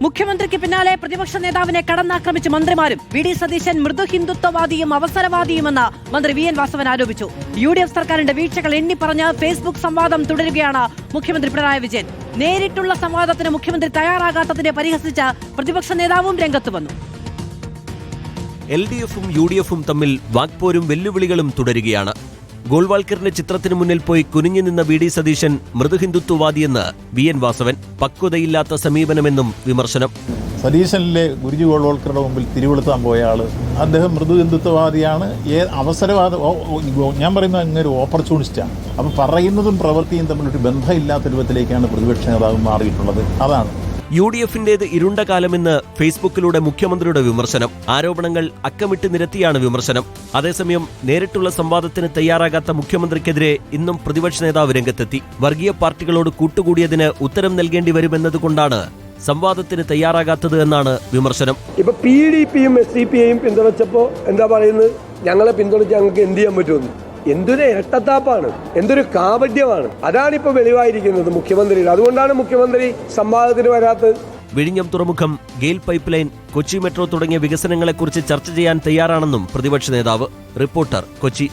മുഖ്യമന്ത്രിക്ക് പിന്നാലെ പ്രതിപക്ഷ നേതാവിനെ കടന്നാക്രമിച്ച് മന്ത്രിമാരും. വി.ഡി. സതീശൻ മൃദു ഹിന്ദുത്വവാദിയും അവസരവാദിയുമെന്ന് മന്ത്രി വി.എൻ. വാസവൻ ആരോപിച്ചു. യു.ഡി.എഫ് സർക്കാരിന്റെ വീഴ്ചകൾ എണ്ണിപ്പറഞ്ഞ് ഫേസ്ബുക്ക് സംവാദം തുടരുകയാണ് മുഖ്യമന്ത്രി പിണറായി വിജയൻ. നേരിട്ടുള്ള സംവാദത്തിന് മുഖ്യമന്ത്രി തയ്യാറാകാത്തതിനെ പരിഹസിച്ച പ്രതിപക്ഷ നേതാവും രംഗത്ത് വന്നു. LDFും UDFും തമ്മിൽ വാക്പോരും വെല്ലുവിളികളും തുടരുകയാണ്. ഗോൾവാൾക്കറിന്റെ ചിത്രത്തിന് മുന്നിൽ പോയി കുനിഞ്ഞു നിന്ന വി.ഡി. സതീശൻ മൃദുഹിന്ദുത്വവാദിയെന്ന് വി.എൻ. വാസവൻ. പക്വതയില്ലാത്ത സമീപനമെന്നും വിമർശനം. സതീശനിലെ ഗുരുജി ഗോൾവാൾക്കറുടെ മുമ്പിൽ തിരുവെളുത്താൻ പോയ ആള് അദ്ദേഹം മൃദുഹിന്ദുത്വവാദിയാണ്. ഞാൻ പറയുന്നത് അങ്ങനെ ഒരു ഓപ്പർച്യൂണിസ്റ്റാണ്. അപ്പം പറയുന്നതും പ്രവൃത്തിയും തമ്മിലൊരു ബന്ധമില്ലാത്ത രൂപത്തിലേക്കാണ് പ്രതിപക്ഷ നേതാവ് മാറിയിട്ടുള്ളത്. അതാണ് UDFിന്റേത് ഇരുണ്ട കാലമെന്ന് ഫേസ്ബുക്കിലൂടെ മുഖ്യമന്ത്രിയുടെ വിമർശനം. ആരോപണങ്ങൾ അക്കമിട്ട് നിരത്തിയാണ് വിമർശനം. അതേസമയം നേരിട്ടുള്ള സംവാദത്തിന് തയ്യാറാകാത്ത മുഖ്യമന്ത്രിക്കെതിരെ ഇന്നും പ്രതിപക്ഷ നേതാവ് രംഗത്തെത്തി. വർഗീയ പാർട്ടികളോട് കൂട്ടുകൂടിയതിന് ഉത്തരം നൽകേണ്ടി വരുമെന്നതുകൊണ്ടാണ് സംവാദത്തിന് തയ്യാറാകാത്തത് എന്നാണ് വിമർശനം. ഇപ്പൊ PDPയും SDPയെയും പിന്തുണച്ചപ്പോ എന്താ പറയുന്നത്, ഞങ്ങളെ പിന്തുണച്ച് ഞങ്ങൾക്ക് എന്ത് ചെയ്യാൻ പറ്റുമെന്ന്. എന്തൊരു ഇരട്ടത്താപ്പാണ്, എന്തൊരു കാപട്യമാണ്. അതാണിപ്പോൾ വെളിവായിരിക്കുന്നത് മുഖ്യമന്ത്രിയുടെ. അതുകൊണ്ടാണ് മുഖ്യമന്ത്രി സംവാദത്തിന് വരാത്തത്. വിഴിഞ്ഞം തുറമുഖം, GAIL pipe line, Kochi metro തുടങ്ങിയ വികസനങ്ങളെക്കുറിച്ച് ചർച്ച ചെയ്യാൻ തയ്യാറാണെന്നും പ്രതിപക്ഷ നേതാവ്. റിപ്പോർട്ടർ, കൊച്ചി.